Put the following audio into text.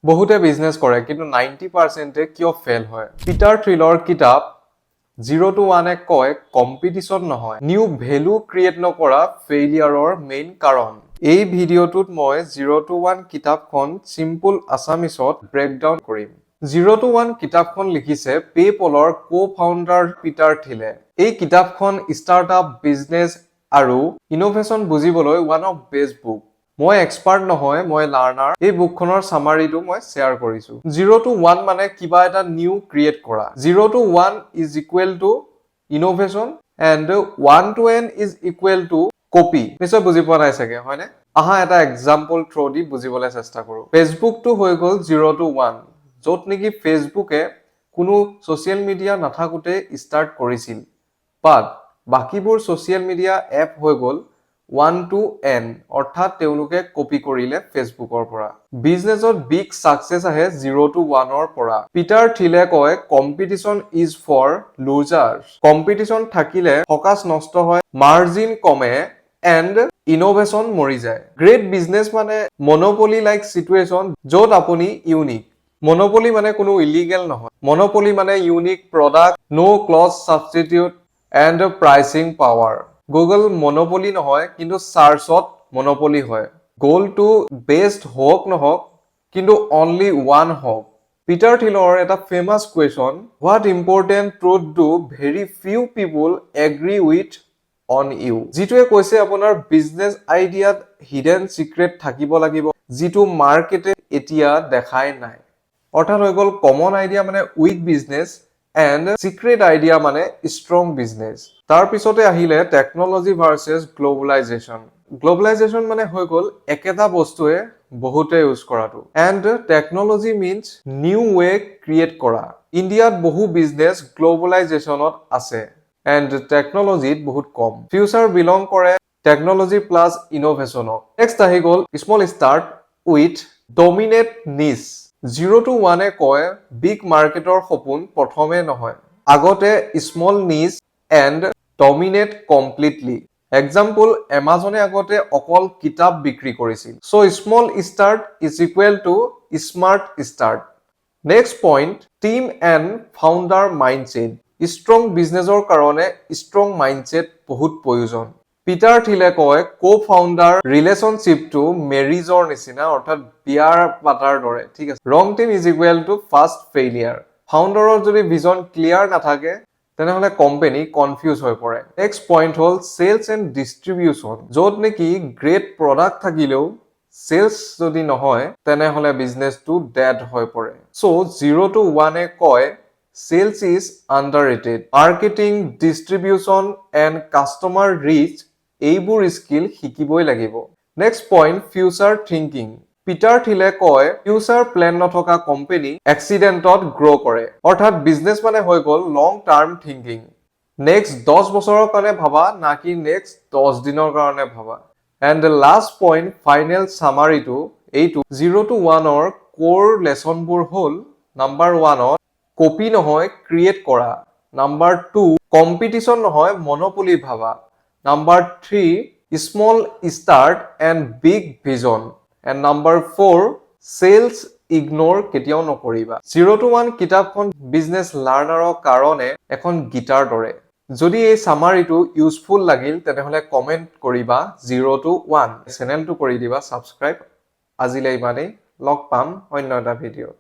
বহুতে বিজনেছ কৰে কিন্তু 90% কিয় ফেল হয় পিটাৰ থ্ৰিলৰ কিতাপ 0 to 1 কয় কম্পিটিশন নহয় নিউ ভ্যালু ক্ৰিয়েট নকৰা ফেইলিয়াৰৰ মেইন কাৰণ এই ভিডিঅ'টোত মই 0 to 1 কিতাপখন সিম্পল আসামিছত ব্ৰেকডাউন কৰিম 0 to 1 কিতাপখন লিখিছে পেপলৰ কো-ফাউণ্ডাৰ পিটাৰ থিলে এই কিতাপখন ষ্টাৰ্টআপ বিজনেছ আৰু ইনোভেশন বুজিবলৈ ওৱান অফ বেষ্ট বুক মই এক্সপাৰ্ট নহয় মই লাৰ্নাৰ এই বুকখনৰ সামাৰিটো মই শেয়াৰ কৰিছো 0 to 1 মানে কিবা এটা নিউ ক্ৰিয়েট কৰা 0 to 1 is equal to innovation and 1 to n is equal to copy নিশ্চয় বুজি পোৱা নাই চাগে হয়নে আহা এটা এক্সাম্পল থ্ৰু দি বুজিবলৈ চেষ্টা কৰো ফেসবুকটো হৈ গল 0 to 1 যত নেকি ফেসবুকে কোনো সোশ্যাল মিডিয়া নাথাকুতে ষ্টাৰ্ট কৰিছিল বাট বাকিবোৰ সোশ্যাল মিডিয়া এপ হৈ গল 1 to n অৰ্থাৎ তেওঁলোকে কপি কৰিলে ফেসবুকৰ পৰা বিজনেছত বিগ সাকসেস আহে 0 to 1 ৰ পৰা পিটাৰ থিলে কয় কম্পিটিশন ইজ ফৰ লুজাৰ্স কম্পিটিশন থাকিলে ফকাস নষ্ট হয় মাৰ্জিন কমে এন্ড ইনোভেশন মৰি যায় গ্ৰেট বিজনেস মানে মনোপলি লাইক সিচুৱেচন য'ত আপুনি ইউনিক মনোপলি মানে কোনো ইলিগেল নহয় মনোপলি মানে unique product no close substitute and pricing power Google monopoly নহয় কিন্তু সার্চত monopoly হয় গোল টু বেস্ট হোক নহক কিন্তু only one হোক পিটাৰ থিলৰ এটা famous question what important truth do very few people agree with on you যিটোৱে কৈছে আপোনাৰ বিজনেস আইডিয়াত হিডেন সিক্ৰেট থাকিব লাগিব যিটো মাৰ্কেটে এতিয়া দেখাই নাই অৰ্থাৎ হৈ গল কমন আইডিয়া মানে weak business and secret idea মানে strong business তাৰ পিছতে আহিলে টেকনলজি ভাৰ্সেস গ্লোবালাইজেশন মানে হৈ গল একেটা বস্তুৱে বহুতে ইউজ কৰাটো and technology means new way create কৰা ইণ্ডিয়াত বহু বিজনেস গ্লোবালাইজেশনত আছে and টেকনলজিত বহুত কম ফিউচাৰ বিলং কৰে টেকনলজি প্লাস ইনোভেশনক নেক্সট আহি গল স্মল স্টাৰ্ট উইথ ডমিনেট নিচ 0 to 1 কয় বিগ মাৰ্কেটৰ সপোন প্ৰথমে নহয় আগতে স্মল নিচ এন্ড ডমিনেট কমপ্লিটলি এক্সাম্পল এমাজনে আগতে অকল কিতাপ বিক্ৰী কৰিছিল so small start is equal two smart start next point team and founder mindset strong বিজনেছৰ কাৰণে ষ্ট্ৰং মাইণ্ডছেট বহুত প্ৰয়োজন পিটাৰ থিলে কয় কো-ফাউণ্ডাৰ ৰিলেশনশ্বিপটো মেৰিজৰ নিচিনা অৰ্থাৎ বিয়াৰ পাতাৰ দৰে ঠিক আছে wrong team is equal to first failure ফাউণ্ডাৰৰ যদি ভিজন ক্লিয়াৰ নাথাকে তেনেহলে কোম্পানী কনফিউজ হৈ পৰে নেক্সট পইণ্ট হল সেলস এণ্ড ডিস্ট্ৰিবিউশন য'ত নেকি গ্ৰেট প্ৰডাক্ট থাকিলেও সেলস যদি নহয় তেনেহলে বিজনেছটো ডেড হৈ পৰে সো 0 to 1 কয় Sales is underrated. Marketing, distribution and customer reach এইবোৰ স্কিল শিকিবই লাগিব next point future thinking Peter Thiel কয় ফিউচাৰ প্লেন নথকা কোম্পানী এক্সিডেন্টত গ্ৰো কৰে অৰ্থাৎ বিজনেস মানে হৈ গল লং টাৰ্ম থিংকিং নেক্সট 10 বছৰৰ কাৰণে ভাবা না কি নেক্সট 10 দিনৰ কাৰণে ভাবা and the last point final সামাৰিটো এইটো 0 to 1 ৰ কোৰ লেসনবোৰ হল নাম্বাৰ 1 কপি নহয় ক্ৰিয়েট কৰা নাম্বাৰ 2 কম্পিটিশন নহয় মনোপলি ভাবা number 3 small start and big vision and number 4 sales ignore কেতিয়াও নকৰিবা 0 to 1 কিতাপখন বিজনেস লাৰ্ণাৰৰ কাৰণে এখন গিটাৰ দৰে যদি এই সামাৰিটো ইউজফুল লাগিল তেনেহলে কমেন্ট কৰিবা 0 to 1 চেনেলটো কৰি দিবা সাবস্ক্ৰাইব আজিলৈ ইমানেই লগ পাম অন্য এটা ভিডিঅ